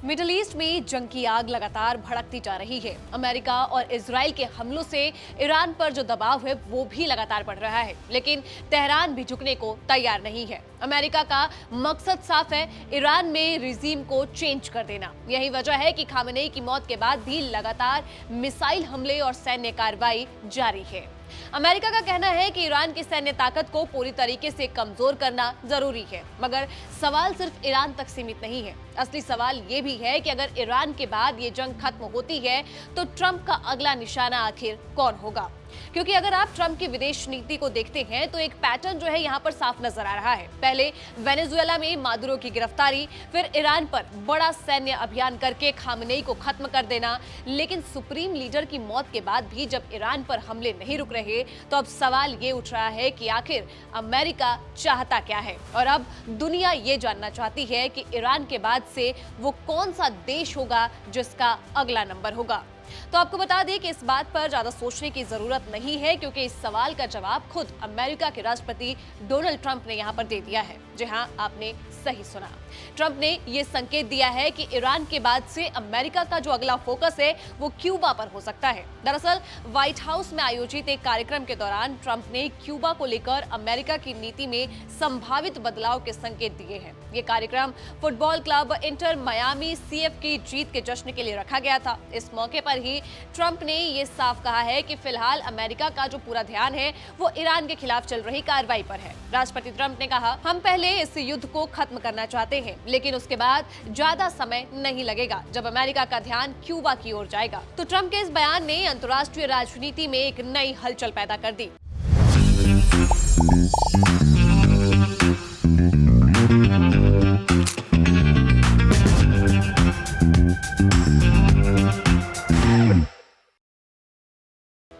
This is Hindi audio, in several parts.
मिडिल ईस्ट में जंग की आग लगातार भड़कती जा रही है। अमेरिका और इजराइल के हमलों से ईरान पर जो दबाव है वो भी लगातार बढ़ रहा है, लेकिन तेहरान भी झुकने को तैयार नहीं है। अमेरिका का मकसद साफ है, ईरान में रिजीम को चेंज कर देना। यही वजह है कि खामेनेई की मौत के बाद भी लगातार मिसाइल हमले और सैन्य कार्रवाई जारी है। अमेरिका का कहना है कि ईरान की सैन्य ताकत को पूरी तरीके से कमजोर करना जरूरी है, मगर सवाल सिर्फ ईरान तक सीमित नहीं है। असली सवाल ये भी है कि अगर ईरान के बाद ये जंग खत्म होती है तो ट्रंप का अगला निशाना आखिर कौन होगा? क्योंकि अगर आप ट्रंप की विदेश नीति को देखते हैं तो एक पैटर्न जो है यहाँ पर साफ नजर आ रहा है। पहले वेनेजुएला में मादुरो की गिरफ्तारी, फिर ईरान पर बड़ा सैन्य अभियान करके खामेनेई को खत्म कर देना। लेकिन सुप्रीम लीडर की मौत के बाद भी जब ईरान पर हमले नहीं रुक रहे तो अब सवाल ये उठ रहा है कि आखिर अमेरिका चाहता क्या है। और अब दुनिया ये जानना चाहती है कि ईरान के बाद से वो कौन सा देश होगा जिसका अगला नंबर होगा। तो आपको बता दें कि इस बात पर ज्यादा सोचने की जरूरत नहीं है, क्योंकि इस सवाल का जवाब खुद अमेरिका के राष्ट्रपति डोनाल्ड ट्रंप ने यहां पर दे दिया है। जी हां, आपने सही सुना। ट्रंप ने यह संकेत दिया है कि ईरान के बाद से अमेरिका का जो अगला फोकस है वो क्यूबा पर हो सकता है। दरअसल व्हाइट हाउस में आयोजित एक कार्यक्रम के दौरान ट्रंप ने क्यूबा को लेकर अमेरिका की नीति में संभावित बदलाव के संकेत दिए हैं। ये कार्यक्रम football club inter Miami CF की जीत के जश्न के लिए रखा गया था। इस मौके पर ही ट्रंप ने यह साफ कहा है कि फिलहाल अमेरिका का जो पूरा ध्यान है वो ईरान के खिलाफ चल रही कार्रवाई पर है। राष्ट्रपति ट्रंप ने कहा, हम पहले इस युद्ध को खत्म करना चाहते हैं, लेकिन उसके बाद ज्यादा समय नहीं लगेगा जब अमेरिका का ध्यान क्यूबा की ओर जाएगा। तो ट्रंप के इस बयान ने अंतर्राष्ट्रीय राजनीति में एक नई हलचल पैदा कर दी।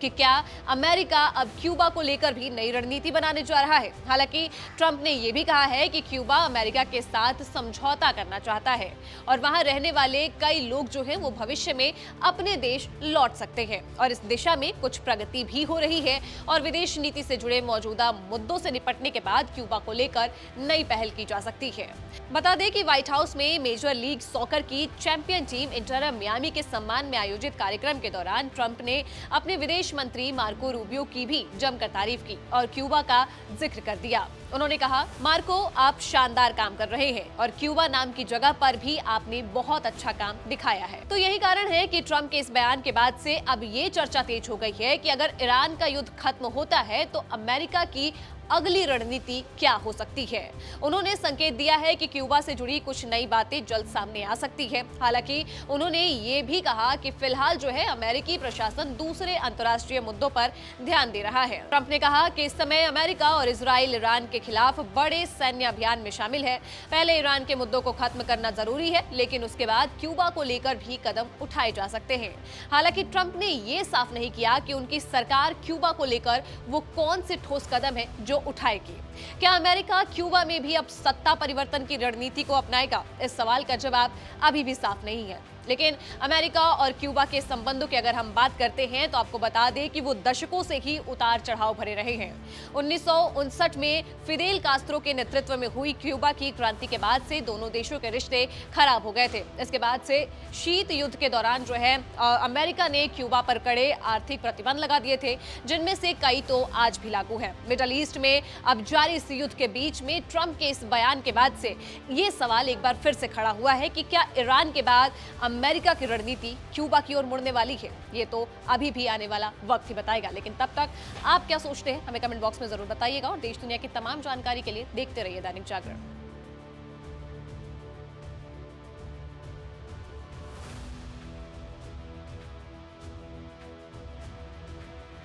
कि क्या अमेरिका अब क्यूबा को लेकर भी नई रणनीति बनाने जा रहा है। हालांकि ट्रंप ने यह भी कहा है कि क्यूबा अमेरिका के साथ समझौता करना चाहता है और वहां रहने वाले कई लोग जो हैं वो भविष्य में अपने देश लौट सकते हैं। और इस दिशा में कुछ प्रगति भी हो रही है और विदेश नीति से जुड़े मौजूदा मुद्दों से निपटने के बाद क्यूबा को लेकर नई पहल की जा सकती है। बता दें कि व्हाइट हाउस में मेजर लीग सॉकर की चैंपियन टीम इंटर मियामी के सम्मान में आयोजित कार्यक्रम के दौरान ट्रंप ने अपने विदेश मंत्री मार्को रूबियो की भी जमकर तारीफ की और क्यूबा का जिक्र कर दिया। उन्होंने कहा, मार्को, आप शानदार काम कर रहे हैं और क्यूबा नाम की जगह पर भी आपने बहुत अच्छा काम दिखाया है। तो यही कारण है कि ट्रंप के इस बयान के बाद से अब ये चर्चा तेज हो गई है कि अगर ईरान का युद्ध खत्म होता है तो अमेरिका की अगली रणनीति क्या हो सकती है। उन्होंने संकेत दिया है कि क्यूबा से जुड़ी कुछ नई बातें जल्द सामने आ सकती है। हालांकि उन्होंने ये भी कहा कि फिलहाल जो है अमेरिकी प्रशासन दूसरे अंतर्राष्ट्रीय मुद्दों पर ध्यान दे रहा है। ट्रंप ने कहा कि इस समय अमेरिका और इजराइल ईरान के खिलाफ बड़े सैन्य अभियान में शामिल है। पहले ईरान के मुद्दों को खत्म करना जरूरी है, लेकिन उसके बाद क्यूबा को लेकर भी कदम उठाए जा सकते हैं। हालांकि ट्रंप ने ये साफ नहीं किया कि उनकी सरकार क्यूबा को लेकर वो कौन से ठोस कदम है जो उठाएगी। क्या अमेरिका क्यूबा में भी अब सत्ता परिवर्तन की रणनीति को अपनाएगा? इस सवाल का जवाब अभी भी साफ नहीं है। लेकिन अमेरिका और क्यूबा के संबंधों की अगर हम बात करते हैं तो आपको बता दें कि वो दशकों से ही उतार चढ़ाव भरे रहे हैं। 1959 में फिदेल कास्त्रो के नेतृत्व में हुई क्यूबा की क्रांति के बाद से दोनों देशों के रिश्ते खराब हो गए थे। इसके बाद से शीत युद्ध के दौरान जो है अमेरिका ने क्यूबा पर कड़े आर्थिक प्रतिबंध लगा दिए थे, जिनमें से कई तो आज भी लागू है। मिडल ईस्ट में अब जारी इस युद्ध के बीच में ट्रंप के इस बयान के बाद से ये सवाल एक बार फिर से खड़ा हुआ है कि क्या ईरान के बाद अमेरिका की रणनीति क्यूबा की ओर मुड़ने वाली है? ये तो अभी भी आने वाला वक्त ही बताएगा। लेकिन तब तक आप क्या सोचते हैं हमें कमेंट बॉक्स में जरूर बताइएगा और देश दुनिया की तमाम जानकारी के लिए देखते रहिए दैनिक जागरण।